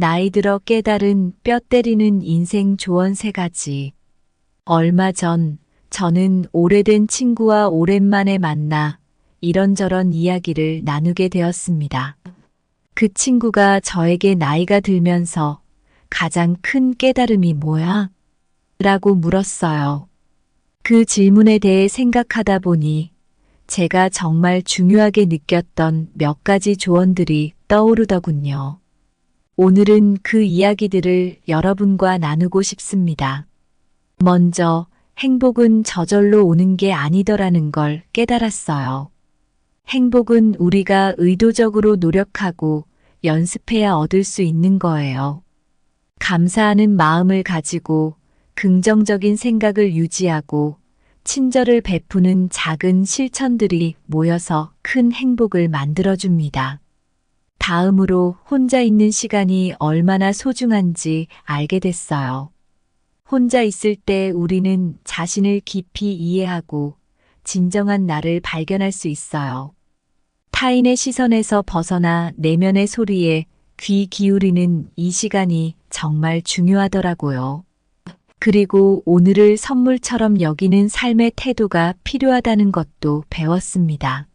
나이 들어 깨달은 뼈 때리는 인생 조언 3가지. 얼마 전 저는 오래된 친구와 오랜만에 만나 이런저런 이야기를 나누게 되었습니다. 그 친구가 저에게 나이가 들면서 가장 큰 깨달음이 뭐야? 라고 물었어요. 그 질문에 대해 생각하다 보니 제가 정말 중요하게 느꼈던 몇 가지 조언들이 떠오르더군요. 오늘은 그 이야기들을 여러분과 나누고 싶습니다. 먼저 행복은 저절로 오는 게 아니더라는 걸 깨달았어요. 행복은 우리가 의도적으로 노력하고 연습해야 얻을 수 있는 거예요. 감사하는 마음을 가지고 긍정적인 생각을 유지하고 친절을 베푸는 작은 실천들이 모여서 큰 행복을 만들어줍니다. 다음으로 혼자 있는 시간이 얼마나 소중한지 알게 됐어요. 혼자 있을 때 우리는 자신을 깊이 이해하고 진정한 나를 발견할 수 있어요. 타인의 시선에서 벗어나 내면의 소리에 귀 기울이는 이 시간이 정말 중요하더라고요. 그리고 오늘을 선물처럼 여기는 삶의 태도가 필요하다는 것도 배웠습니다.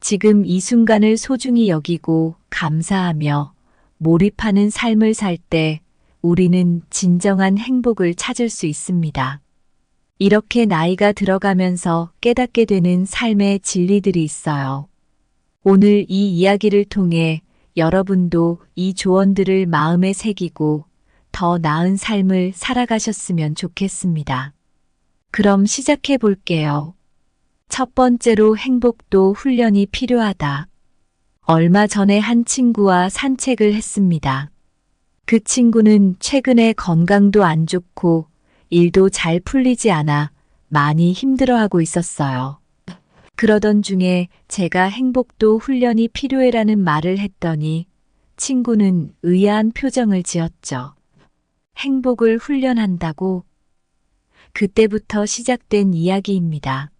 지금 이 순간을 소중히 여기고 감사하며 몰입하는 삶을 살 때 우리는 진정한 행복을 찾을 수 있습니다. 이렇게 나이가 들어가면서 깨닫게 되는 삶의 진리들이 있어요. 오늘 이 이야기를 통해 여러분도 이 조언들을 마음에 새기고 더 나은 삶을 살아가셨으면 좋겠습니다. 그럼 시작해 볼게요. 첫 번째로 행복도 훈련이 필요하다. 얼마 전에 한 친구와 산책을 했습니다. 그 친구는 최근에 건강도 안 좋고 일도 잘 풀리지 않아 많이 힘들어하고 있었어요. 그러던 중에 제가 행복도 훈련이 필요해라는 말을 했더니 친구는 의아한 표정을 지었죠. 행복을 훈련한다고? 그때부터 시작된 이야기입니다.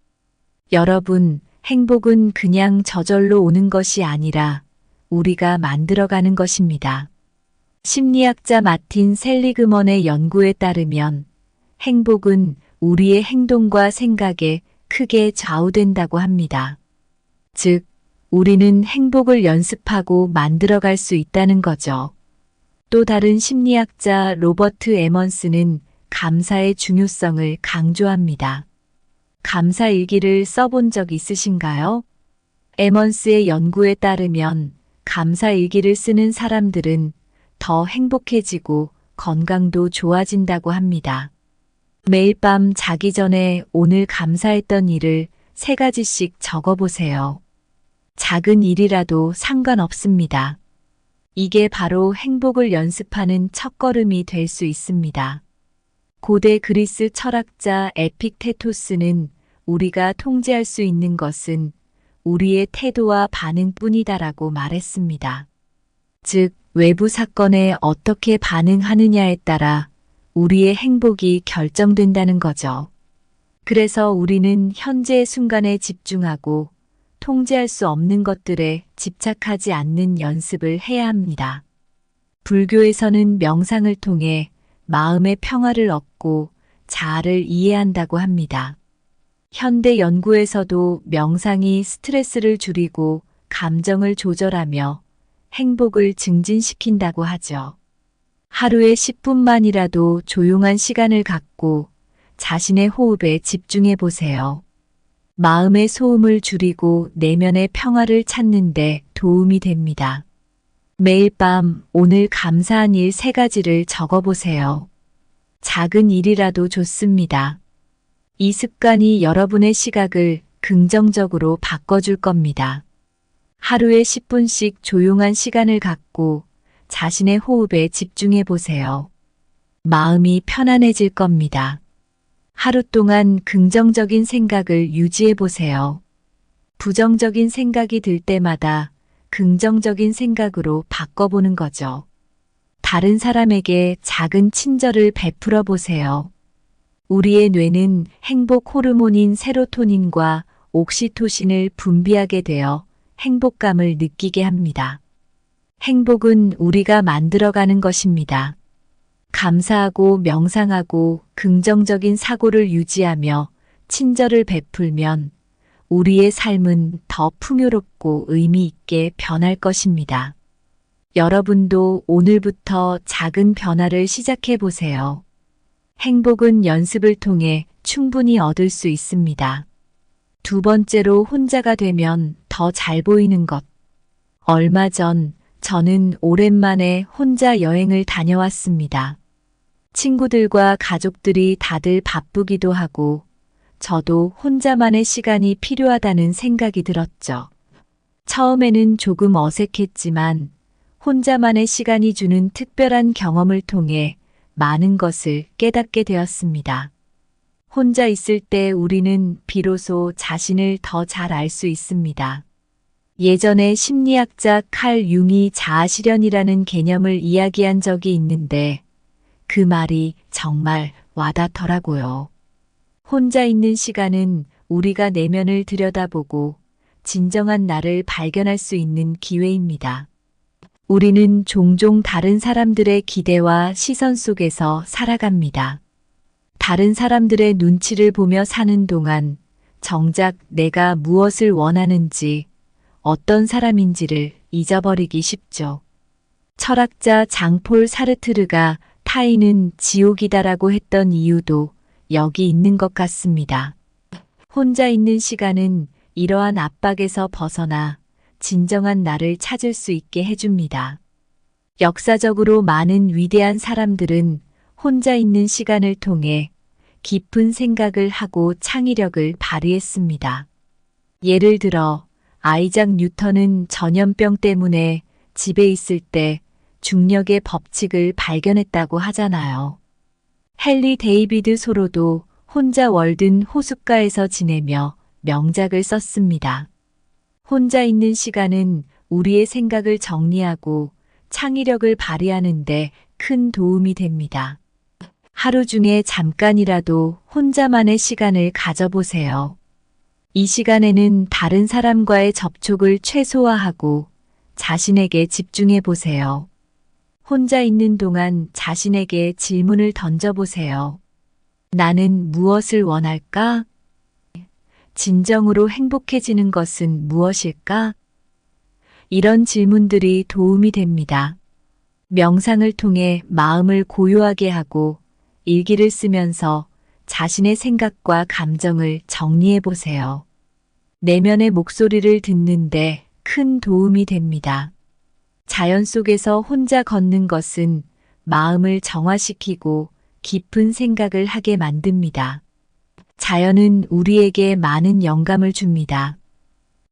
여러분, 행복은 그냥 저절로 오는 것이 아니라 우리가 만들어가는 것입니다. 심리학자 마틴 셀리그먼의 연구에 따르면 행복은 우리의 행동과 생각에 크게 좌우된다고 합니다. 즉, 우리는 행복을 연습하고 만들어갈 수 있다는 거죠. 또 다른 심리학자 로버트 에먼스는 감사의 중요성을 강조합니다. 감사 일기를 써본 적 있으신가요? 에먼스의 연구에 따르면 감사 일기를 쓰는 사람들은 더 행복해지고 건강도 좋아진다고 합니다. 매일 밤 자기 전에 오늘 감사했던 일을 3가지씩 적어보세요. 작은 일이라도 상관없습니다. 이게 바로 행복을 연습하는 첫걸음이 될 수 있습니다. 고대 그리스 철학자 에픽테토스는 우리가 통제할 수 있는 것은 우리의 태도와 반응뿐이다라고 말했습니다. 즉, 외부 사건에 어떻게 반응하느냐에 따라 우리의 행복이 결정된다는 거죠. 그래서 우리는 현재의 순간에 집중하고 통제할 수 없는 것들에 집착하지 않는 연습을 해야 합니다. 불교에서는 명상을 통해 마음의 평화를 얻고 자아를 이해한다고 합니다. 현대 연구에서도 명상이 스트레스를 줄이고 감정을 조절하며 행복을 증진시킨다고 하죠. 하루에 10분만이라도 조용한 시간을 갖고 자신의 호흡에 집중해 보세요. 마음의 소음을 줄이고 내면의 평화를 찾는 데 도움이 됩니다. 매일 밤 오늘 감사한 일 3가지를 적어보세요. 작은 일이라도 좋습니다. 이 습관이 여러분의 시각을 긍정적으로 바꿔줄 겁니다. 하루에 10분씩 조용한 시간을 갖고 자신의 호흡에 집중해 보세요. 마음이 편안해질 겁니다. 하루 동안 긍정적인 생각을 유지해 보세요. 부정적인 생각이 들 때마다 긍정적인 생각으로 바꿔보는 거죠. 다른 사람에게 작은 친절을 베풀어 보세요. 우리의 뇌는 행복 호르몬인 세로토닌과 옥시토신을 분비하게 되어 행복감을 느끼게 합니다. 행복은 우리가 만들어가는 것입니다. 감사하고 명상하고 긍정적인 사고를 유지하며 친절을 베풀면 우리의 삶은 더 풍요롭고 의미 있게 변할 것입니다. 여러분도 오늘부터 작은 변화를 시작해 보세요. 행복은 연습을 통해 충분히 얻을 수 있습니다. 두 번째로 혼자가 되면 더 잘 보이는 것. 얼마 전 저는 오랜만에 혼자 여행을 다녀왔습니다. 친구들과 가족들이 다들 바쁘기도 하고 저도 혼자만의 시간이 필요하다는 생각이 들었죠. 처음에는 조금 어색했지만 혼자만의 시간이 주는 특별한 경험을 통해 많은 것을 깨닫게 되었습니다. 혼자 있을 때 우리는 비로소 자신을 더 잘 알 수 있습니다. 예전에 심리학자 칼 융이 자아실현이라는 개념을 이야기한 적이 있는데 그 말이 정말 와닿더라고요. 혼자 있는 시간은 우리가 내면을 들여다보고 진정한 나를 발견할 수 있는 기회입니다. 우리는 종종 다른 사람들의 기대와 시선 속에서 살아갑니다. 다른 사람들의 눈치를 보며 사는 동안 정작 내가 무엇을 원하는지, 어떤 사람인지를 잊어버리기 쉽죠. 철학자 장폴 사르트르가 타인은 지옥이다라고 했던 이유도 여기 있는 것 같습니다. 혼자 있는 시간은 이러한 압박에서 벗어나 진정한 나를 찾을 수 있게 해줍니다. 역사적으로 많은 위대한 사람들은 혼자 있는 시간을 통해 깊은 생각을 하고 창의력을 발휘했습니다. 예를 들어 아이작 뉴턴은 전염병 때문에 집에 있을 때 중력의 법칙을 발견했다고 하잖아요. 헨리 데이비드 소로도 혼자 월든 호숫가에서 지내며 명작을 썼습니다. 혼자 있는 시간은 우리의 생각을 정리하고 창의력을 발휘하는 데 큰 도움이 됩니다. 하루 중에 잠깐이라도 혼자만의 시간을 가져보세요. 이 시간에는 다른 사람과의 접촉을 최소화하고 자신에게 집중해 보세요. 혼자 있는 동안 자신에게 질문을 던져보세요. 나는 무엇을 원할까? 진정으로 행복해지는 것은 무엇일까? 이런 질문들이 도움이 됩니다. 명상을 통해 마음을 고요하게 하고 일기를 쓰면서 자신의 생각과 감정을 정리해 보세요. 내면의 목소리를 듣는데 큰 도움이 됩니다. 자연 속에서 혼자 걷는 것은 마음을 정화시키고 깊은 생각을 하게 만듭니다. 자연은 우리에게 많은 영감을 줍니다.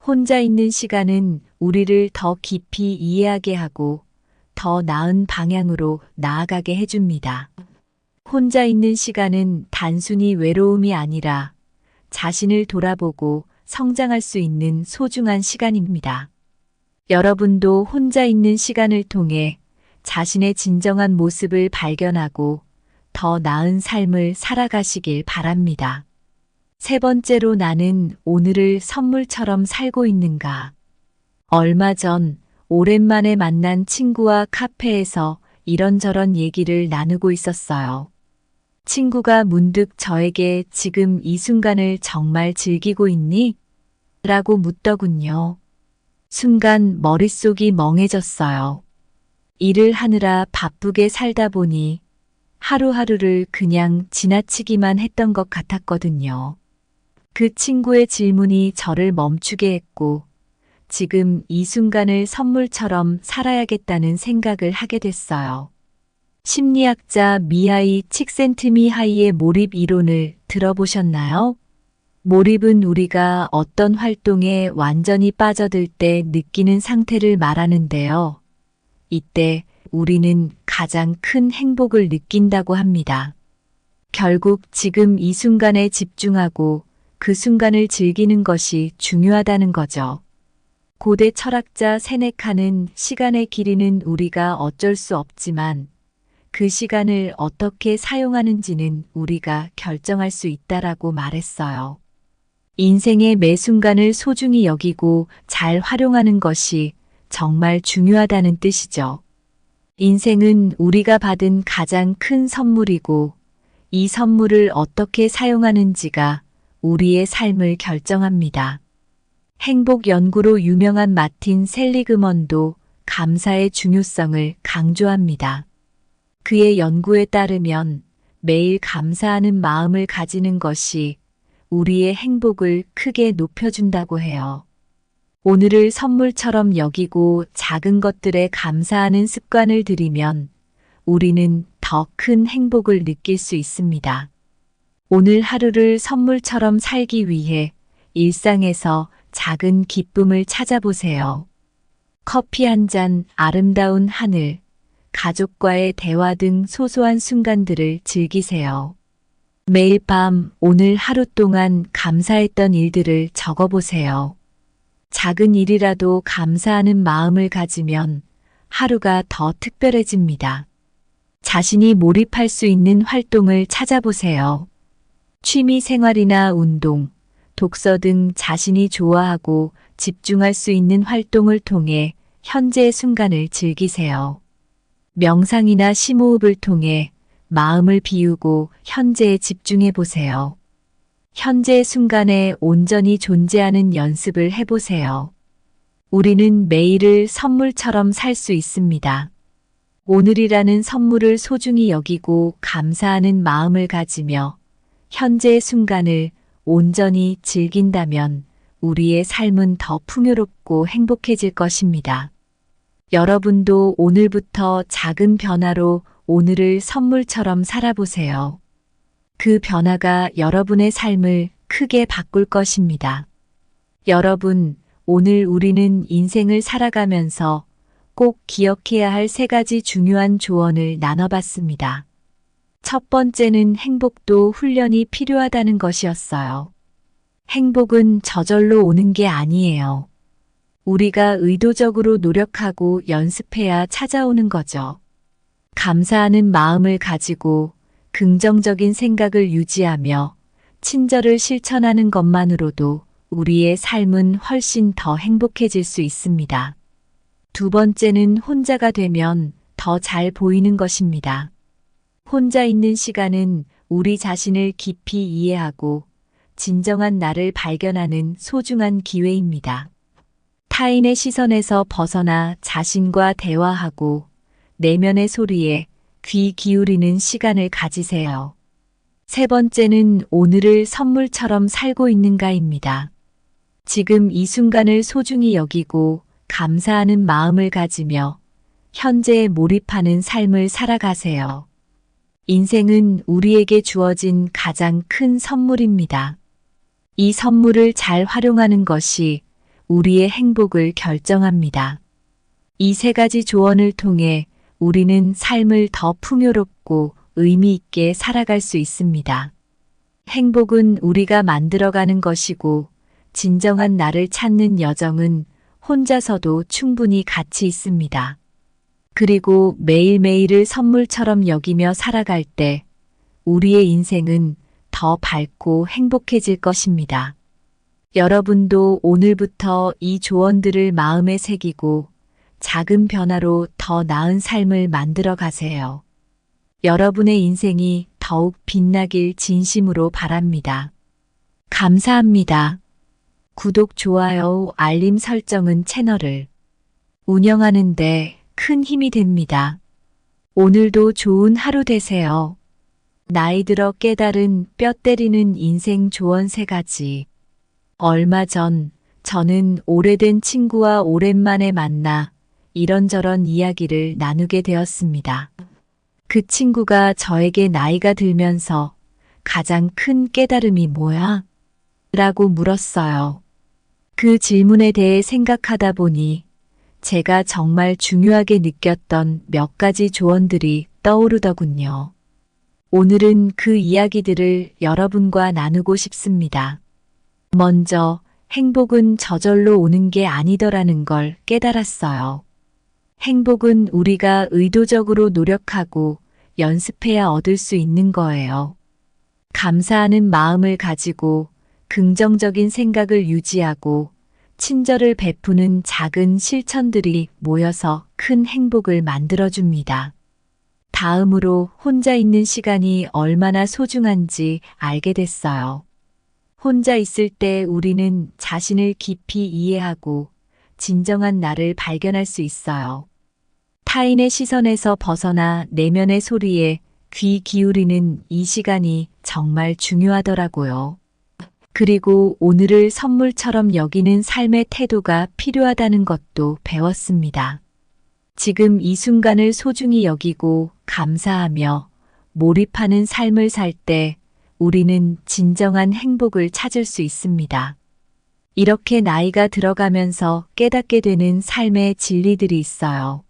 혼자 있는 시간은 우리를 더 깊이 이해하게 하고 더 나은 방향으로 나아가게 해줍니다. 혼자 있는 시간은 단순히 외로움이 아니라 자신을 돌아보고 성장할 수 있는 소중한 시간입니다. 여러분도 혼자 있는 시간을 통해 자신의 진정한 모습을 발견하고 더 나은 삶을 살아가시길 바랍니다. 세 번째로 나는 오늘을 선물처럼 살고 있는가? 얼마 전 오랜만에 만난 친구와 카페에서 이런저런 얘기를 나누고 있었어요. 친구가 문득 저에게 지금 이 순간을 정말 즐기고 있니? 라고 묻더군요. 순간 머릿속이 멍해졌어요. 일을 하느라 바쁘게 살다 보니 하루하루를 그냥 지나치기만 했던 것 같았거든요. 그 친구의 질문이 저를 멈추게 했고 지금 이 순간을 선물처럼 살아야겠다는 생각을 하게 됐어요. 심리학자 미하이 칙센트미하이의 몰입 이론을 들어보셨나요? 몰입은 우리가 어떤 활동에 완전히 빠져들 때 느끼는 상태를 말하는데요. 이때 우리는 가장 큰 행복을 느낀다고 합니다. 결국 지금 이 순간에 집중하고 그 순간을 즐기는 것이 중요하다는 거죠. 고대 철학자 세네카는 시간의 길이는 우리가 어쩔 수 없지만 그 시간을 어떻게 사용하는지는 우리가 결정할 수 있다라고 말했어요. 인생의 매 순간을 소중히 여기고 잘 활용하는 것이 정말 중요하다는 뜻이죠. 인생은 우리가 받은 가장 큰 선물이고 이 선물을 어떻게 사용하는지가 우리의 삶을 결정합니다. 행복 연구로 유명한 마틴 셀리그먼도 감사의 중요성을 강조합니다. 그의 연구에 따르면 매일 감사하는 마음을 가지는 것이 우리의 행복을 크게 높여준다고 해요. 오늘을 선물처럼 여기고 작은 것들에 감사하는 습관을 들이면 우리는 더 큰 행복을 느낄 수 있습니다. 오늘 하루를 선물처럼 살기 위해 일상에서 작은 기쁨을 찾아보세요. 커피 한 잔, 아름다운 하늘, 가족과의 대화 등 소소한 순간들을 즐기세요. 매일 밤 오늘 하루 동안 감사했던 일들을 적어보세요. 작은 일이라도 감사하는 마음을 가지면 하루가 더 특별해집니다. 자신이 몰입할 수 있는 활동을 찾아보세요. 취미 생활이나 운동, 독서 등 자신이 좋아하고 집중할 수 있는 활동을 통해 현재의 순간을 즐기세요. 명상이나 심호흡을 통해 마음을 비우고 현재에 집중해 보세요. 현재의 순간에 온전히 존재하는 연습을 해보세요. 우리는 매일을 선물처럼 살 수 있습니다. 오늘이라는 선물을 소중히 여기고 감사하는 마음을 가지며 현재의 순간을 온전히 즐긴다면 우리의 삶은 더 풍요롭고 행복해질 것입니다. 여러분도 오늘부터 작은 변화로 오늘을 선물처럼 살아보세요. 그 변화가 여러분의 삶을 크게 바꿀 것입니다. 여러분, 오늘 우리는 인생을 살아가면서 꼭 기억해야 할 3가지 중요한 조언을 나눠봤습니다. 첫 번째는 행복도 훈련이 필요하다는 것이었어요. 행복은 저절로 오는 게 아니에요. 우리가 의도적으로 노력하고 연습해야 찾아오는 거죠. 감사하는 마음을 가지고 긍정적인 생각을 유지하며 친절을 실천하는 것만으로도 우리의 삶은 훨씬 더 행복해질 수 있습니다. 두 번째는 혼자가 되면 더 잘 보이는 것입니다. 혼자 있는 시간은 우리 자신을 깊이 이해하고 진정한 나를 발견하는 소중한 기회입니다. 타인의 시선에서 벗어나 자신과 대화하고 내면의 소리에 귀 기울이는 시간을 가지세요. 세 번째는 오늘을 선물처럼 살고 있는가입니다. 지금 이 순간을 소중히 여기고 감사하는 마음을 가지며 현재에 몰입하는 삶을 살아가세요. 인생은 우리에게 주어진 가장 큰 선물입니다. 이 선물을 잘 활용하는 것이 우리의 행복을 결정합니다. 이 3가지 조언을 통해 우리는 삶을 더 풍요롭고 의미 있게 살아갈 수 있습니다. 행복은 우리가 만들어가는 것이고 진정한 나를 찾는 여정은 혼자서도 충분히 가치 있습니다. 그리고 매일매일을 선물처럼 여기며 살아갈 때 우리의 인생은 더 밝고 행복해질 것입니다. 여러분도 오늘부터 이 조언들을 마음에 새기고 작은 변화로 더 나은 삶을 만들어 가세요. 여러분의 인생이 더욱 빛나길 진심으로 바랍니다. 감사합니다. 구독, 좋아요, 알림 설정은 채널을 운영하는데 큰 힘이 됩니다. 오늘도 좋은 하루 되세요. 나이 들어 깨달은 뼈 때리는 인생 조언 3가지. 얼마 전 저는 오래된 친구와 오랜만에 만나 이런저런 이야기를 나누게 되었습니다. 그 친구가 저에게 나이가 들면서 가장 큰 깨달음이 뭐야? 라고 물었어요. 그 질문에 대해 생각하다 보니 제가 정말 중요하게 느꼈던 몇 가지 조언들이 떠오르더군요. 오늘은 그 이야기들을 여러분과 나누고 싶습니다. 먼저 행복은 저절로 오는 게 아니더라는 걸 깨달았어요. 행복은 우리가 의도적으로 노력하고 연습해야 얻을 수 있는 거예요. 감사하는 마음을 가지고 긍정적인 생각을 유지하고 친절을 베푸는 작은 실천들이 모여서 큰 행복을 만들어줍니다. 다음으로 혼자 있는 시간이 얼마나 소중한지 알게 됐어요. 혼자 있을 때 우리는 자신을 깊이 이해하고 진정한 나를 발견할 수 있어요. 타인의 시선에서 벗어나 내면의 소리에 귀 기울이는 이 시간이 정말 중요하더라고요. 그리고 오늘을 선물처럼 여기는 삶의 태도가 필요하다는 것도 배웠습니다. 지금 이 순간을 소중히 여기고 감사하며 몰입하는 삶을 살 때 우리는 진정한 행복을 찾을 수 있습니다. 이렇게 나이가 들어가면서 깨닫게 되는 삶의 진리들이 있어요.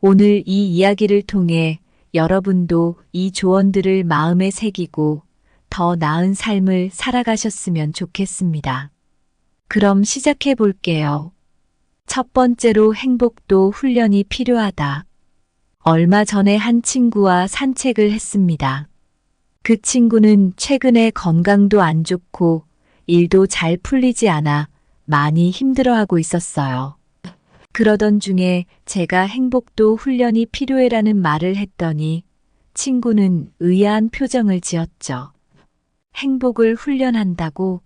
오늘 이 이야기를 통해 여러분도 이 조언들을 마음에 새기고 더 나은 삶을 살아가셨으면 좋겠습니다. 그럼 시작해 볼게요. 첫 번째로 행복도 훈련이 필요하다. 얼마 전에 한 친구와 산책을 했습니다. 그 친구는 최근에 건강도 안 좋고 일도 잘 풀리지 않아 많이 힘들어하고 있었어요. 그러던 중에 제가 행복도 훈련이 필요해라는 말을 했더니 친구는 의아한 표정을 지었죠. 행복을 훈련한다고?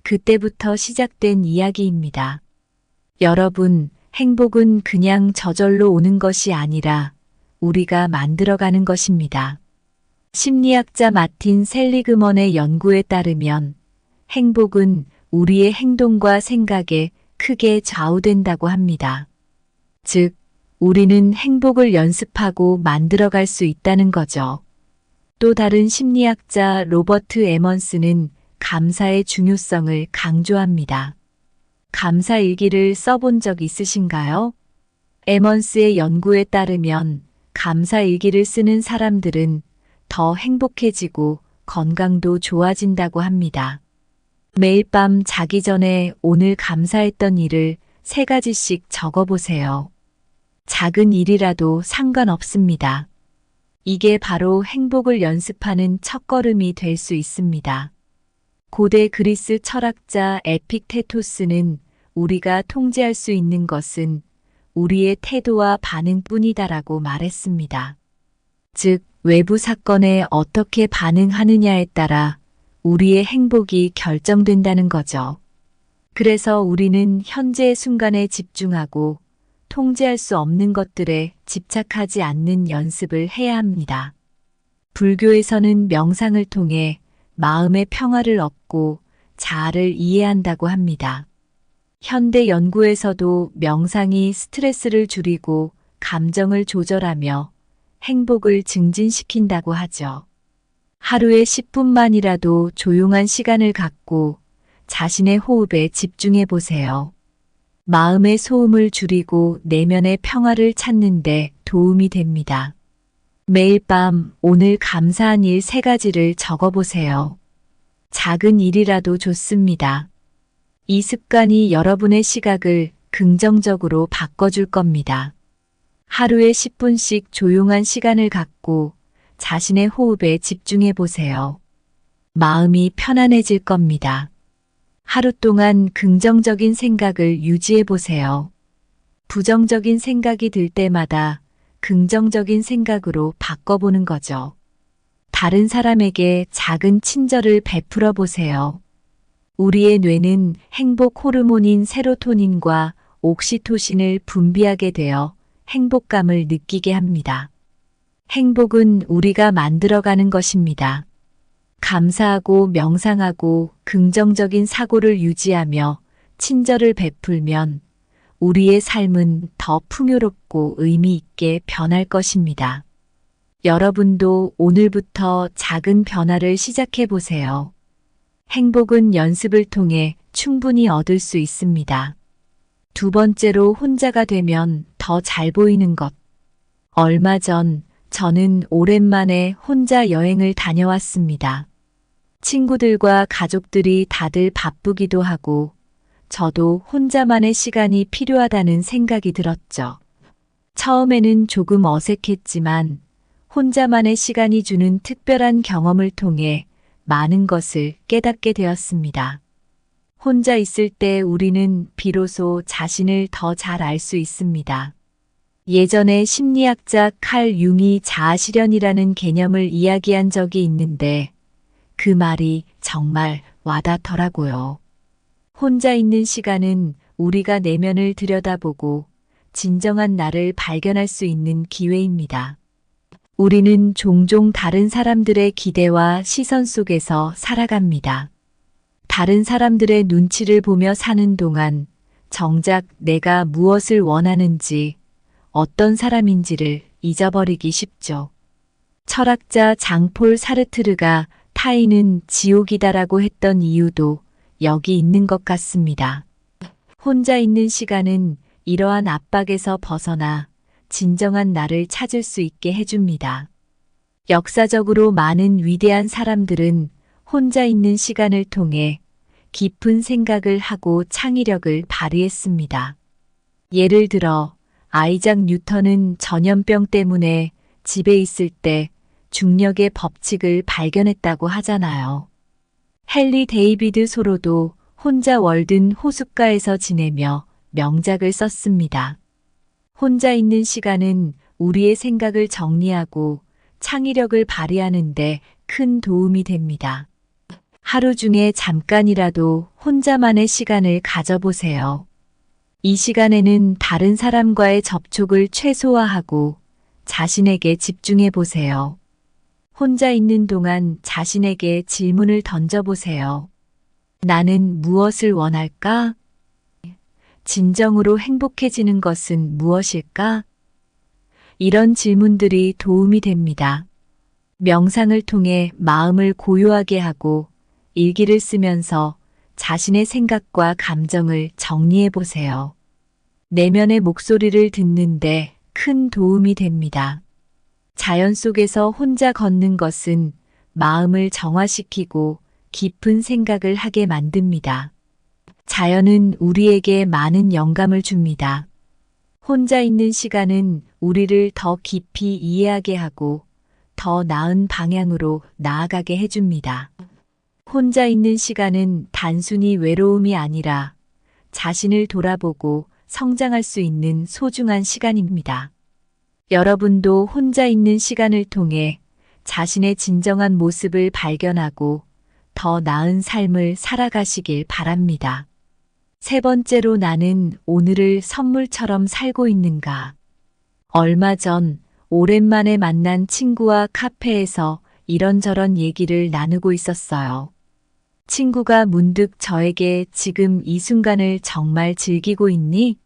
그때부터 시작된 이야기입니다. 여러분, 행복은 그냥 저절로 오는 것이 아니라 우리가 만들어가는 것입니다. 심리학자 마틴 셀리그먼의 연구에 따르면 행복은 우리의 행동과 생각에 크게 좌우된다고 합니다. 즉, 우리는 행복을 연습하고 만들어갈 수 있다는 거죠. 또 다른 심리학자 로버트 에먼스는 감사의 중요성을 강조합니다. 감사 일기를 써본 적 있으신가요? 에먼스의 연구에 따르면 감사 일기를 쓰는 사람들은 더 행복해지고 건강도 좋아진다고 합니다. 매일 밤 자기 전에 오늘 감사했던 일을 3가지씩 적어보세요. 작은 일이라도 상관없습니다. 이게 바로 행복을 연습하는 첫걸음이 될 수 있습니다. 고대 그리스 철학자 에픽테토스는 우리가 통제할 수 있는 것은 우리의 태도와 반응뿐이다라고 말했습니다. 즉, 외부 사건에 어떻게 반응하느냐에 따라 우리의 행복이 결정된다는 거죠. 그래서 우리는 현재의 순간에 집중하고 통제할 수 없는 것들에 집착하지 않는 연습을 해야 합니다. 불교에서는 명상을 통해 마음의 평화를 얻고 자아를 이해한다고 합니다. 현대 연구에서도 명상이 스트레스를 줄이고 감정을 조절하며 행복을 증진시킨다고 하죠. 하루에 10분만이라도 조용한 시간을 갖고 자신의 호흡에 집중해 보세요. 마음의 소음을 줄이고 내면의 평화를 찾는 데 도움이 됩니다. 매일 밤 오늘 감사한 일 3가지를 적어보세요. 작은 일이라도 좋습니다. 이 습관이 여러분의 시각을 긍정적으로 바꿔줄 겁니다. 하루에 10분씩 조용한 시간을 갖고 자신의 호흡에 집중해 보세요. 마음이 편안해질 겁니다. 하루 동안 긍정적인 생각을 유지해 보세요. 부정적인 생각이 들 때마다 긍정적인 생각으로 바꿔보는 거죠. 다른 사람에게 작은 친절을 베풀어 보세요. 우리의 뇌는 행복 호르몬인 세로토닌과 옥시토신을 분비하게 되어 행복감을 느끼게 합니다. 행복은 우리가 만들어가는 것입니다. 감사하고 명상하고 긍정적인 사고를 유지하며 친절을 베풀면 우리의 삶은 더 풍요롭고 의미 있게 변할 것입니다. 여러분도 오늘부터 작은 변화를 시작해 보세요. 행복은 연습을 통해 충분히 얻을 수 있습니다. 2번째로 혼자가 되면 더 잘 보이는 것. 얼마 전 저는 오랜만에 혼자 여행을 다녀왔습니다. 친구들과 가족들이 다들 바쁘기도 하고 저도 혼자만의 시간이 필요하다는 생각이 들었죠. 처음에는 조금 어색했지만 혼자만의 시간이 주는 특별한 경험을 통해 많은 것을 깨닫게 되었습니다. 혼자 있을 때 우리는 비로소 자신을 더 잘 알 수 있습니다. 예전에 심리학자 칼 융이 자아실현이라는 개념을 이야기한 적이 있는데 그 말이 정말 와닿더라고요. 혼자 있는 시간은 우리가 내면을 들여다보고 진정한 나를 발견할 수 있는 기회입니다. 우리는 종종 다른 사람들의 기대와 시선 속에서 살아갑니다. 다른 사람들의 눈치를 보며 사는 동안 정작 내가 무엇을 원하는지, 어떤 사람인지를 잊어버리기 쉽죠. 철학자 장폴 사르트르가 타인은 지옥이다라고 했던 이유도 여기 있는 것 같습니다. 혼자 있는 시간은 이러한 압박에서 벗어나 진정한 나를 찾을 수 있게 해줍니다. 역사적으로 많은 위대한 사람들은 혼자 있는 시간을 통해 깊은 생각을 하고 창의력을 발휘했습니다. 예를 들어 아이작 뉴턴은 전염병 때문에 집에 있을 때 중력의 법칙을 발견했다고 하잖아요. 헨리 데이비드 소로도 혼자 월든 호숫가에서 지내며 명작을 썼습니다. 혼자 있는 시간은 우리의 생각을 정리하고 창의력을 발휘하는 데 큰 도움이 됩니다. 하루 중에 잠깐이라도 혼자만의 시간을 가져보세요. 이 시간에는 다른 사람과의 접촉을 최소화하고 자신에게 집중해 보세요. 혼자 있는 동안 자신에게 질문을 던져보세요. 나는 무엇을 원할까? 진정으로 행복해지는 것은 무엇일까? 이런 질문들이 도움이 됩니다. 명상을 통해 마음을 고요하게 하고 일기를 쓰면서 자신의 생각과 감정을 정리해 보세요. 내면의 목소리를 듣는데 큰 도움이 됩니다. 자연 속에서 혼자 걷는 것은 마음을 정화시키고 깊은 생각을 하게 만듭니다. 자연은 우리에게 많은 영감을 줍니다. 혼자 있는 시간은 우리를 더 깊이 이해하게 하고 더 나은 방향으로 나아가게 해줍니다. 혼자 있는 시간은 단순히 외로움이 아니라 자신을 돌아보고 성장할 수 있는 소중한 시간입니다. 여러분도 혼자 있는 시간을 통해 자신의 진정한 모습을 발견하고 더 나은 삶을 살아가시길 바랍니다. 세 번째로 나는 오늘을 선물처럼 살고 있는가? 얼마 전 오랜만에 만난 친구와 카페에서 이런저런 얘기를 나누고 있었어요. 친구가 문득 저에게 지금 이 순간을 정말 즐기고 있니?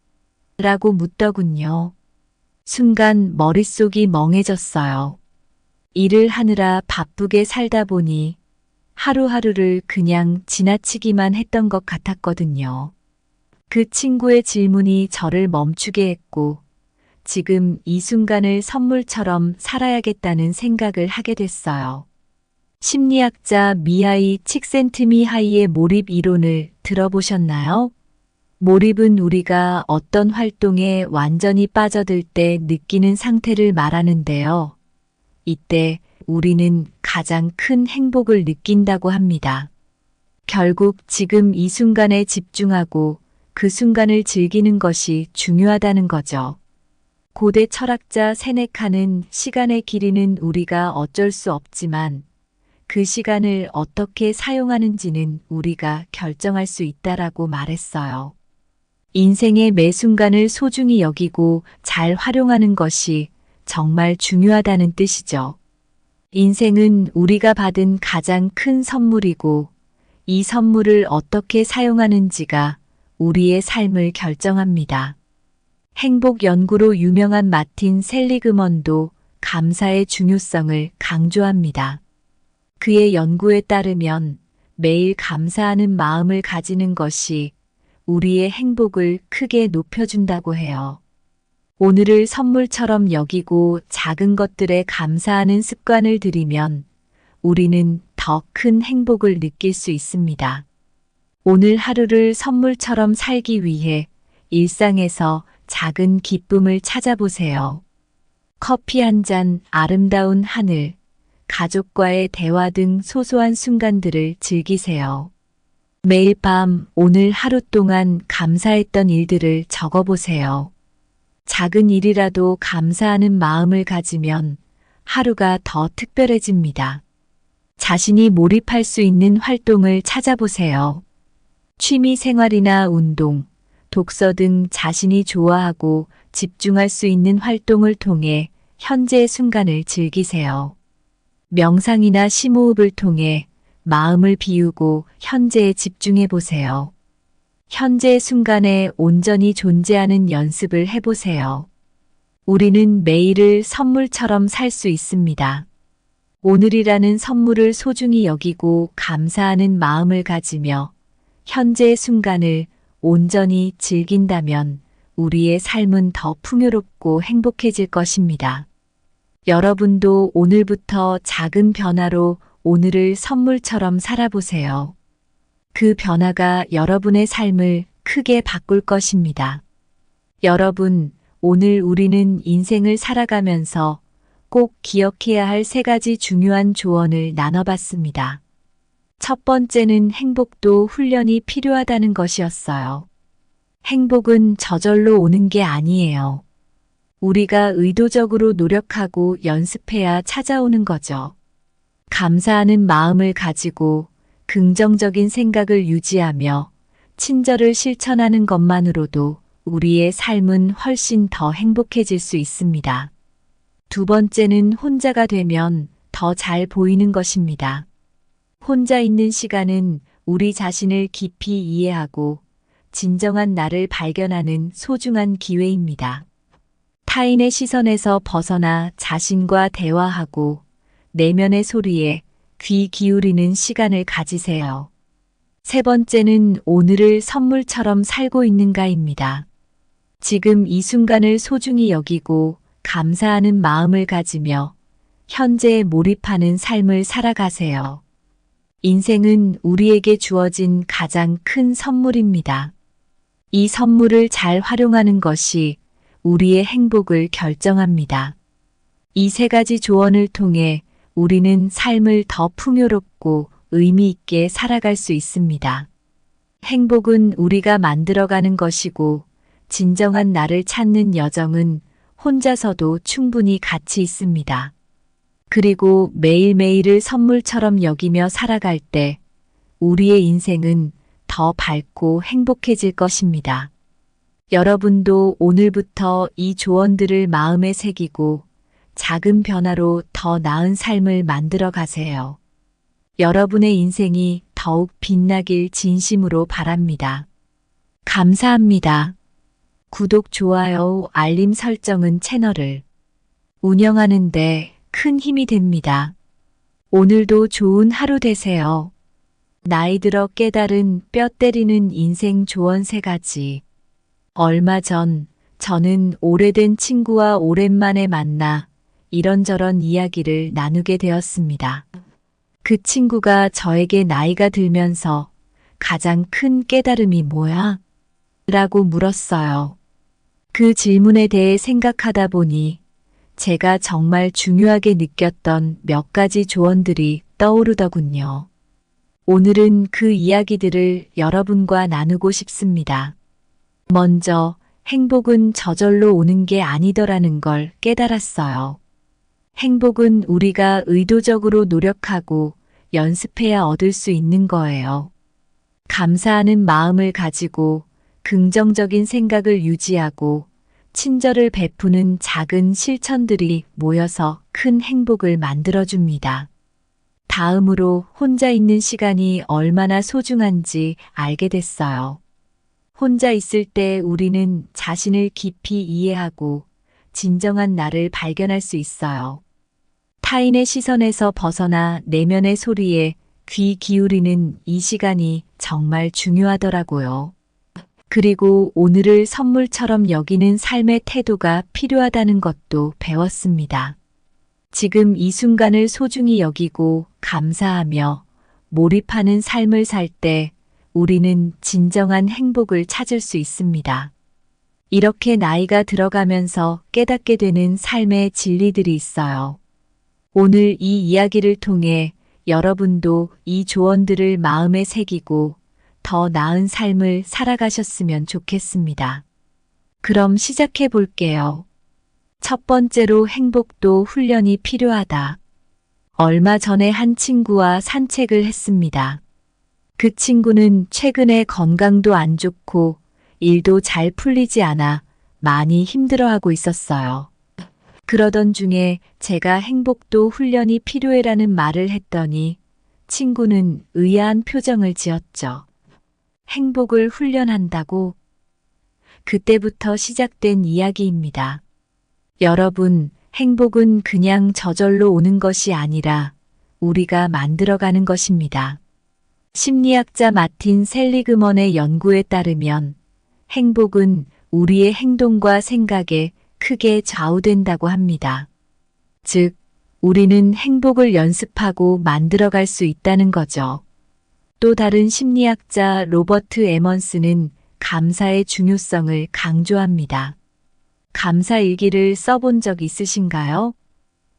라고 묻더군요. 순간 머릿속이 멍해졌어요. 일을 하느라 바쁘게 살다 보니 하루하루를 그냥 지나치기만 했던 것 같았거든요. 그 친구의 질문이 저를 멈추게 했고 지금 이 순간을 선물처럼 살아야겠다는 생각을 하게 됐어요. 심리학자 미하이 칙센트미하이의 몰입 이론을 들어보셨나요? 몰입은 우리가 어떤 활동에 완전히 빠져들 때 느끼는 상태를 말하는데요. 이때 우리는 가장 큰 행복을 느낀다고 합니다. 결국 지금 이 순간에 집중하고 그 순간을 즐기는 것이 중요하다는 거죠. 고대 철학자 세네카는 시간의 길이는 우리가 어쩔 수 없지만 그 시간을 어떻게 사용하는지는 우리가 결정할 수 있다라고 말했어요. 인생의 매 순간을 소중히 여기고 잘 활용하는 것이 정말 중요하다는 뜻이죠. 인생은 우리가 받은 가장 큰 선물이고 이 선물을 어떻게 사용하는지가 우리의 삶을 결정합니다. 행복 연구로 유명한 마틴 셀리그먼도 감사의 중요성을 강조합니다. 그의 연구에 따르면 매일 감사하는 마음을 가지는 것이 우리의 행복을 크게 높여준다고 해요. 오늘을 선물처럼 여기고 작은 것들에 감사하는 습관을 들이면 우리는 더 큰 행복을 느낄 수 있습니다. 오늘 하루를 선물처럼 살기 위해 일상에서 작은 기쁨을 찾아보세요. 커피 한 잔, 아름다운 하늘, 가족과의 대화 등 소소한 순간들을 즐기세요. 매일 밤 오늘 하루 동안 감사했던 일들을 적어보세요. 작은 일이라도 감사하는 마음을 가지면 하루가 더 특별해집니다. 자신이 몰입할 수 있는 활동을 찾아보세요. 취미 생활이나 운동, 독서 등 자신이 좋아하고 집중할 수 있는 활동을 통해 현재의 순간을 즐기세요. 명상이나 심호흡을 통해 마음을 비우고 현재에 집중해 보세요. 현재의 순간에 온전히 존재하는 연습을 해보세요. 우리는 매일을 선물처럼 살 수 있습니다. 오늘이라는 선물을 소중히 여기고 감사하는 마음을 가지며 현재의 순간을 온전히 즐긴다면 우리의 삶은 더 풍요롭고 행복해질 것입니다. 여러분도 오늘부터 작은 변화로 오늘을 선물처럼 살아보세요. 그 변화가 여러분의 삶을 크게 바꿀 것입니다. 여러분, 오늘 우리는 인생을 살아가면서 꼭 기억해야 할 3가지 중요한 조언을 나눠봤습니다. 첫 번째는 행복도 훈련이 필요하다는 것이었어요. 행복은 저절로 오는 게 아니에요. 우리가 의도적으로 노력하고 연습해야 찾아오는 거죠. 감사하는 마음을 가지고 긍정적인 생각을 유지하며 친절을 실천하는 것만으로도 우리의 삶은 훨씬 더 행복해질 수 있습니다. 두 번째는 혼자가 되면 더 잘 보이는 것입니다. 혼자 있는 시간은 우리 자신을 깊이 이해하고 진정한 나를 발견하는 소중한 기회입니다. 타인의 시선에서 벗어나 자신과 대화하고 내면의 소리에 귀 기울이는 시간을 가지세요. 세 번째는 오늘을 선물처럼 살고 있는가입니다. 지금 이 순간을 소중히 여기고 감사하는 마음을 가지며 현재에 몰입하는 삶을 살아가세요. 인생은 우리에게 주어진 가장 큰 선물입니다. 이 선물을 잘 활용하는 것이 우리의 행복을 결정합니다. 이 3가지 조언을 통해 우리는 삶을 더 풍요롭고 의미 있게 살아갈 수 있습니다. 행복은 우리가 만들어가는 것이고 진정한 나를 찾는 여정은 혼자서도 충분히 가치 있습니다. 그리고 매일매일을 선물처럼 여기며 살아갈 때 우리의 인생은 더 밝고 행복해질 것입니다. 여러분도 오늘부터 이 조언들을 마음에 새기고 작은 변화로 더 나은 삶을 만들어 가세요. 여러분의 인생이 더욱 빛나길 진심으로 바랍니다. 감사합니다. 구독, 좋아요, 알림 설정은 채널을 운영하는데 큰 힘이 됩니다. 오늘도 좋은 하루 되세요. 나이 들어 깨달은 뼈 때리는 인생 조언 3가지. 얼마 전 저는 오래된 친구와 오랜만에 만나 이런저런 이야기를 나누게 되었습니다. 그 친구가 저에게 나이가 들면서 가장 큰 깨달음이 뭐야? 라고 물었어요. 그 질문에 대해 생각하다 보니 제가 정말 중요하게 느꼈던 몇 가지 조언들이 떠오르더군요. 오늘은 그 이야기들을 여러분과 나누고 싶습니다. 먼저 행복은 저절로 오는 게 아니더라는 걸 깨달았어요. 행복은 우리가 의도적으로 노력하고 연습해야 얻을 수 있는 거예요. 감사하는 마음을 가지고 긍정적인 생각을 유지하고 친절을 베푸는 작은 실천들이 모여서 큰 행복을 만들어줍니다. 다음으로 혼자 있는 시간이 얼마나 소중한지 알게 됐어요. 혼자 있을 때 우리는 자신을 깊이 이해하고 진정한 나를 발견할 수 있어요. 타인의 시선에서 벗어나 내면의 소리에 귀 기울이는 이 시간이 정말 중요하더라고요. 그리고 오늘을 선물처럼 여기는 삶의 태도가 필요하다는 것도 배웠습니다. 지금 이 순간을 소중히 여기고 감사하며 몰입하는 삶을 살 때 우리는 진정한 행복을 찾을 수 있습니다. 이렇게 나이가 들어가면서 깨닫게 되는 삶의 진리들이 있어요. 오늘 이 이야기를 통해 여러분도 이 조언들을 마음에 새기고 더 나은 삶을 살아가셨으면 좋겠습니다. 그럼 시작해 볼게요. 첫 번째로 행복도 훈련이 필요하다. 얼마 전에 한 친구와 산책을 했습니다. 그 친구는 최근에 건강도 안 좋고 일도 잘 풀리지 않아 많이 힘들어하고 있었어요. 그러던 중에 제가 행복도 훈련이 필요해라는 말을 했더니 친구는 의아한 표정을 지었죠. 행복을 훈련한다고? 그때부터 시작된 이야기입니다. 여러분, 행복은 그냥 저절로 오는 것이 아니라 우리가 만들어가는 것입니다. 심리학자 마틴 셀리그먼의 연구에 따르면 행복은 우리의 행동과 생각에 크게 좌우된다고 합니다. 즉, 우리는 행복을 연습하고 만들어갈 수 있다는 거죠. 또 다른 심리학자 로버트 에먼스는 감사의 중요성을 강조합니다. 감사 일기를 써본 적 있으신가요?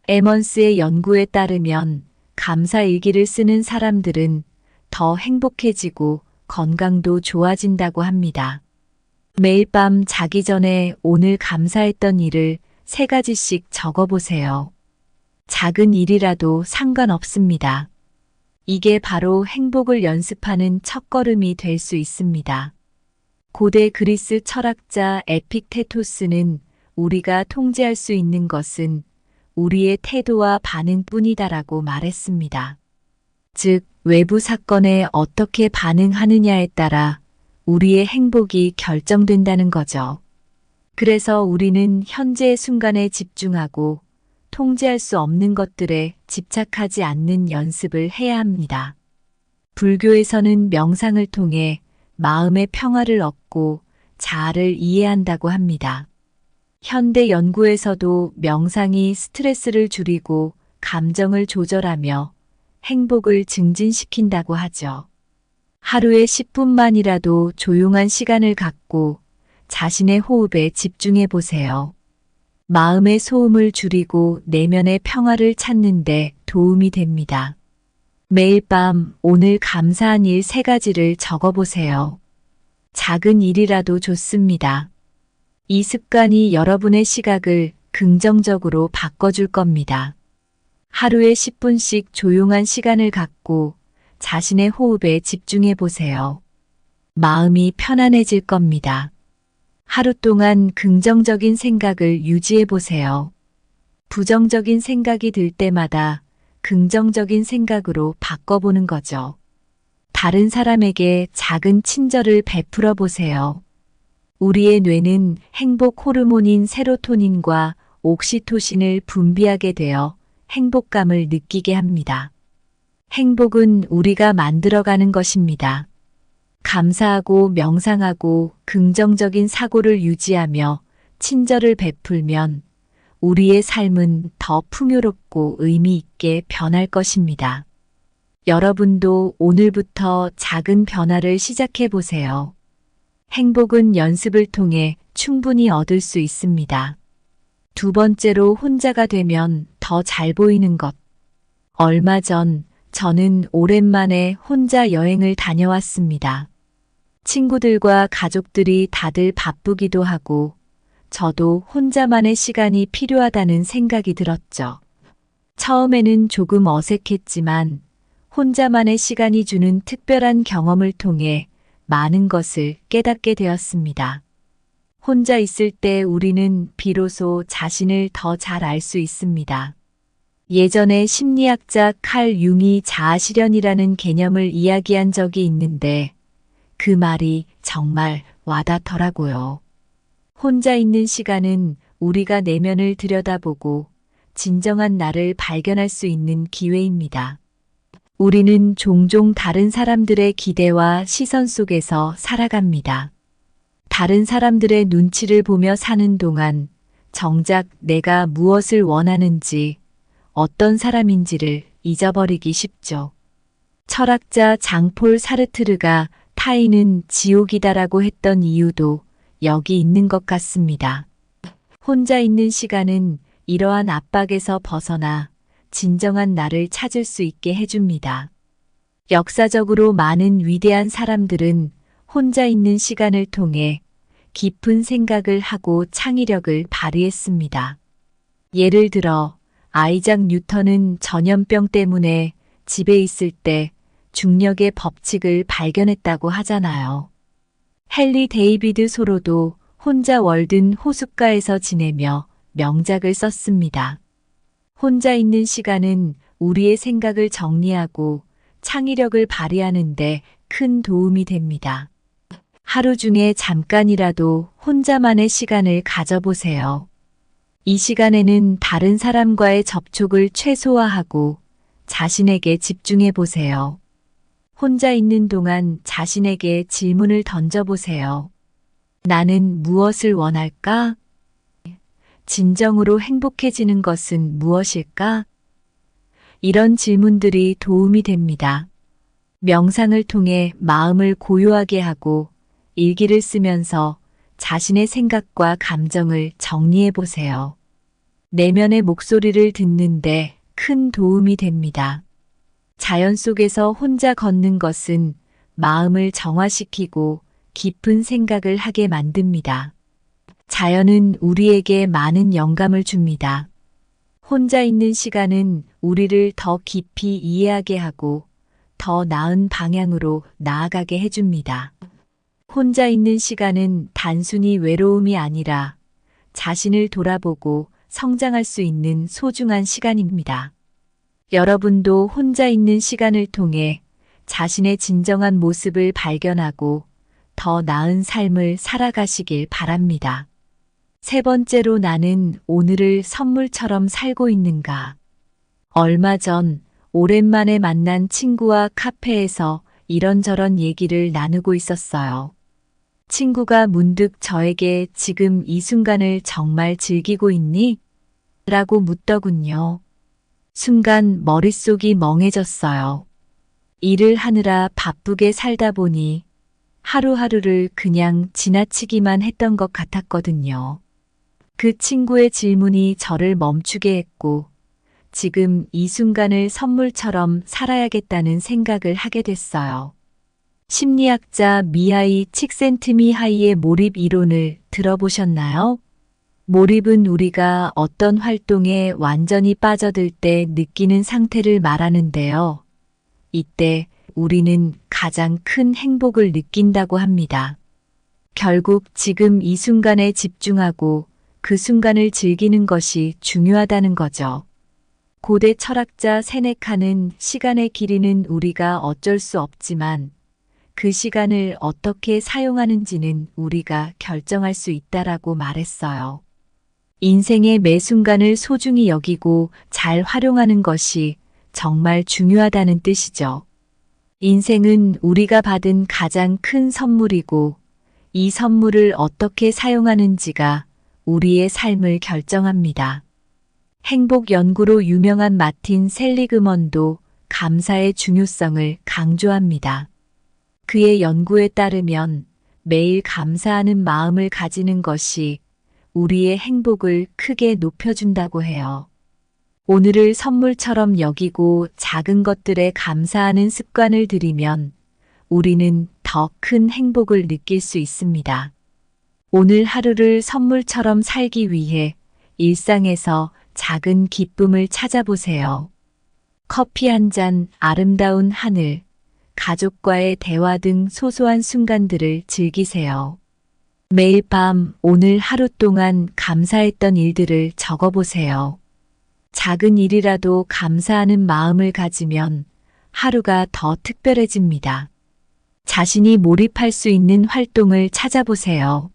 에먼스의 연구에 따르면 감사 일기를 쓰는 사람들은 더 행복해지고 건강도 좋아진다고 합니다. 매일 밤 자기 전에 오늘 감사했던 일을 3가지씩 적어보세요. 작은 일이라도 상관없습니다. 이게 바로 행복을 연습하는 첫걸음이 될 수 있습니다. 고대 그리스 철학자 에픽테토스는 우리가 통제할 수 있는 것은 우리의 태도와 반응뿐이다라고 말했습니다. 즉, 외부 사건에 어떻게 반응하느냐에 따라 우리의 행복이 결정된다는 거죠. 그래서 우리는 현재의 순간에 집중하고 통제할 수 없는 것들에 집착하지 않는 연습을 해야 합니다. 불교에서는 명상을 통해 마음의 평화를 얻고 자아를 이해한다고 합니다. 현대 연구에서도 명상이 스트레스를 줄이고 감정을 조절하며 행복을 증진시킨다고 하죠. 하루에 10분만이라도 조용한 시간을 갖고 자신의 호흡에 집중해 보세요. 마음의 소음을 줄이고 내면의 평화를 찾는 데 도움이 됩니다. 매일 밤 오늘 감사한 일 3가지를 적어보세요. 작은 일이라도 좋습니다. 이 습관이 여러분의 시각을 긍정적으로 바꿔줄 겁니다. 하루에 10분씩 조용한 시간을 갖고 자신의 호흡에 집중해 보세요. 마음이 편안해질 겁니다. 하루 동안 긍정적인 생각을 유지해 보세요. 부정적인 생각이 들 때마다 긍정적인 생각으로 바꿔보는 거죠. 다른 사람에게 작은 친절을 베풀어 보세요. 우리의 뇌는 행복 호르몬인 세로토닌과 옥시토신을 분비하게 되어 행복감을 느끼게 합니다. 행복은 우리가 만들어가는 것입니다. 감사하고 명상하고 긍정적인 사고를 유지하며 친절을 베풀면 우리의 삶은 더 풍요롭고 의미 있게 변할 것입니다. 여러분도 오늘부터 작은 변화를 시작해 보세요. 행복은 연습을 통해 충분히 얻을 수 있습니다. 두 번째로 혼자가 되면 더 잘 보이는 것. 얼마 전 저는 오랜만에 혼자 여행을 다녀왔습니다. 친구들과 가족들이 다들 바쁘기도 하고 저도 혼자만의 시간이 필요하다는 생각이 들었죠. 처음에는 조금 어색했지만 혼자만의 시간이 주는 특별한 경험을 통해 많은 것을 깨닫게 되었습니다. 혼자 있을 때 우리는 비로소 자신을 더 잘 알 수 있습니다. 예전에 심리학자 칼 융이 자아실현이라는 개념을 이야기한 적이 있는데 그 말이 정말 와닿더라고요. 혼자 있는 시간은 우리가 내면을 들여다보고 진정한 나를 발견할 수 있는 기회입니다. 우리는 종종 다른 사람들의 기대와 시선 속에서 살아갑니다. 다른 사람들의 눈치를 보며 사는 동안 정작 내가 무엇을 원하는지, 어떤 사람인지를 잊어버리기 쉽죠. 철학자 장폴 사르트르가 타인은 지옥이다라고 했던 이유도 여기 있는 것 같습니다. 혼자 있는 시간은 이러한 압박에서 벗어나 진정한 나를 찾을 수 있게 해줍니다. 역사적으로 많은 위대한 사람들은 혼자 있는 시간을 통해 깊은 생각을 하고 창의력을 발휘했습니다. 예를 들어 아이작 뉴턴은 전염병 때문에 집에 있을 때 중력의 법칙을 발견했다고 하잖아요. 헨리 데이비드 소로도 혼자 월든 호숫가에서 지내며 명작을 썼습니다. 혼자 있는 시간은 우리의 생각을 정리하고 창의력을 발휘하는 데 큰 도움이 됩니다. 하루 중에 잠깐이라도 혼자만의 시간을 가져보세요. 이 시간에는 다른 사람과의 접촉을 최소화하고 자신에게 집중해 보세요. 혼자 있는 동안 자신에게 질문을 던져보세요. 나는 무엇을 원할까? 진정으로 행복해지는 것은 무엇일까? 이런 질문들이 도움이 됩니다. 명상을 통해 마음을 고요하게 하고 일기를 쓰면서 자신의 생각과 감정을 정리해 보세요. 내면의 목소리를 듣는데 큰 도움이 됩니다. 자연 속에서 혼자 걷는 것은 마음을 정화시키고 깊은 생각을 하게 만듭니다. 자연은 우리에게 많은 영감을 줍니다. 혼자 있는 시간은 우리를 더 깊이 이해하게 하고 더 나은 방향으로 나아가게 해줍니다. 혼자 있는 시간은 단순히 외로움이 아니라 자신을 돌아보고 성장할 수 있는 소중한 시간입니다. 여러분도 혼자 있는 시간을 통해 자신의 진정한 모습을 발견하고 더 나은 삶을 살아가시길 바랍니다. 세 번째로 나는 오늘을 선물처럼 살고 있는가? 얼마 전 오랜만에 만난 친구와 카페에서 이런저런 얘기를 나누고 있었어요. 친구가 문득 저에게 지금 이 순간을 정말 즐기고 있니? 라고 묻더군요. 순간 머릿속이 멍해졌어요. 일을 하느라 바쁘게 살다 보니 하루하루를 그냥 지나치기만 했던 것 같았거든요. 그 친구의 질문이 저를 멈추게 했고 지금 이 순간을 선물처럼 살아야겠다는 생각을 하게 됐어요. 심리학자 미하이 칙센트미하이의 몰입 이론을 들어보셨나요? 몰입은 우리가 어떤 활동에 완전히 빠져들 때 느끼는 상태를 말하는데요. 이때 우리는 가장 큰 행복을 느낀다고 합니다. 결국 지금 이 순간에 집중하고 그 순간을 즐기는 것이 중요하다는 거죠. 고대 철학자 세네카는 시간의 길이는 우리가 어쩔 수 없지만 그 시간을 어떻게 사용하는지는 우리가 결정할 수 있다라고 말했어요. 인생의 매 순간을 소중히 여기고 잘 활용하는 것이 정말 중요하다는 뜻이죠. 인생은 우리가 받은 가장 큰 선물이고 이 선물을 어떻게 사용하는지가 우리의 삶을 결정합니다. 행복 연구로 유명한 마틴 셀리그먼도 감사의 중요성을 강조합니다. 그의 연구에 따르면 매일 감사하는 마음을 가지는 것이 우리의 행복을 크게 높여준다고 해요. 오늘을 선물처럼 여기고 작은 것들에 감사하는 습관을 들이면 우리는 더 큰 행복을 느낄 수 있습니다. 오늘 하루를 선물처럼 살기 위해 일상에서 작은 기쁨을 찾아보세요. 커피 한 잔, 아름다운 하늘, 가족과의 대화 등 소소한 순간들을 즐기세요. 매일 밤 오늘 하루 동안 감사했던 일들을 적어보세요. 작은 일이라도 감사하는 마음을 가지면 하루가 더 특별해집니다. 자신이 몰입할 수 있는 활동을 찾아보세요.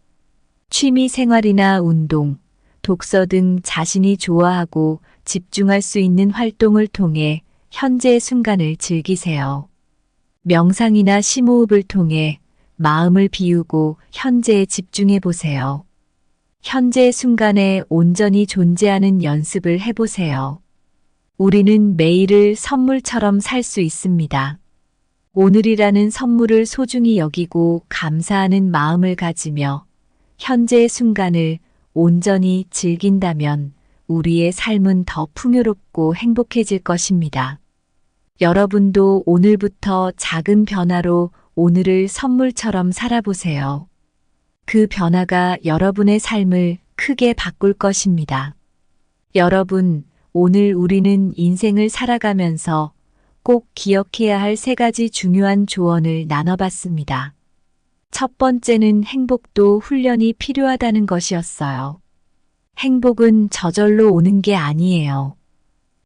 취미 생활이나 운동, 독서 등 자신이 좋아하고 집중할 수 있는 활동을 통해 현재의 순간을 즐기세요. 명상이나 심호흡을 통해 마음을 비우고 현재에 집중해 보세요. 현재의 순간에 온전히 존재하는 연습을 해보세요. 우리는 매일을 선물처럼 살 수 있습니다. 오늘이라는 선물을 소중히 여기고 감사하는 마음을 가지며 현재의 순간을 온전히 즐긴다면 우리의 삶은 더 풍요롭고 행복해질 것입니다. 여러분도 오늘부터 작은 변화로 오늘을 선물처럼 살아보세요. 그 변화가 여러분의 삶을 크게 바꿀 것입니다. 여러분, 오늘 우리는 인생을 살아가면서 꼭 기억해야 할 3가지 중요한 조언을 나눠봤습니다. 첫 번째는 행복도 훈련이 필요하다는 것이었어요. 행복은 저절로 오는 게 아니에요.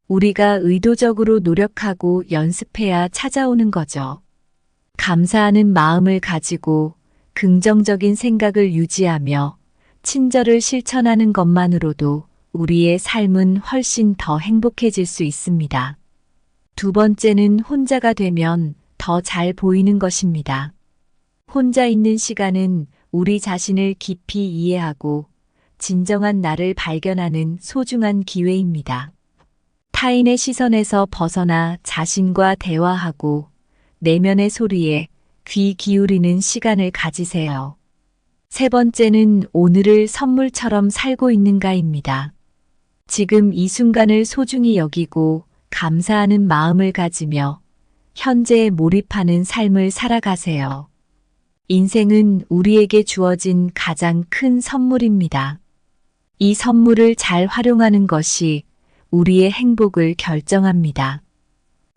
우리가 의도적으로 노력하고 연습해야 찾아오는 거죠. 감사하는 마음을 가지고 긍정적인 생각을 유지하며 친절을 실천하는 것만으로도 우리의 삶은 훨씬 더 행복해질 수 있습니다. 두 번째는 혼자가 되면 더 잘 보이는 것입니다. 혼자 있는 시간은 우리 자신을 깊이 이해하고 진정한 나를 발견하는 소중한 기회입니다. 타인의 시선에서 벗어나 자신과 대화하고 내면의 소리에 귀 기울이는 시간을 가지세요. 세 번째는 오늘을 선물처럼 살고 있는가입니다. 지금 이 순간을 소중히 여기고 감사하는 마음을 가지며 현재에 몰입하는 삶을 살아가세요. 인생은 우리에게 주어진 가장 큰 선물입니다. 이 선물을 잘 활용하는 것이 우리의 행복을 결정합니다.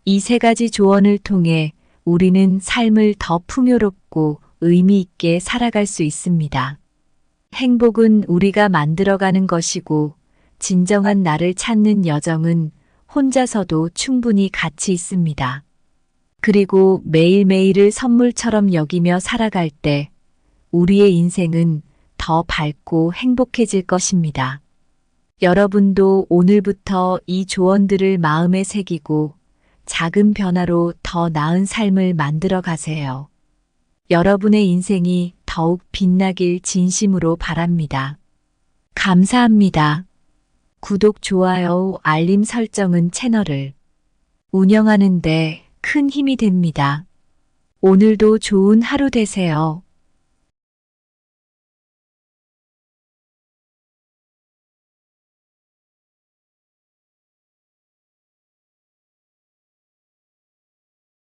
이 3가지 조언을 통해 우리는 삶을 더 풍요롭고 의미 있게 살아갈 수 있습니다. 행복은 우리가 만들어가는 것이고 진정한 나를 찾는 여정은 혼자서도 충분히 가치 있습니다. 그리고 매일매일을 선물처럼 여기며 살아갈 때 우리의 인생은 더 밝고 행복해질 것입니다. 여러분도 오늘부터 이 조언들을 마음에 새기고 작은 변화로 더 나은 삶을 만들어 가세요. 여러분의 인생이 더욱 빛나길 진심으로 바랍니다. 감사합니다. 구독, 좋아요, 알림 설정은 채널을 운영하는 데 큰 힘이 됩니다. 오늘도 좋은 하루 되세요.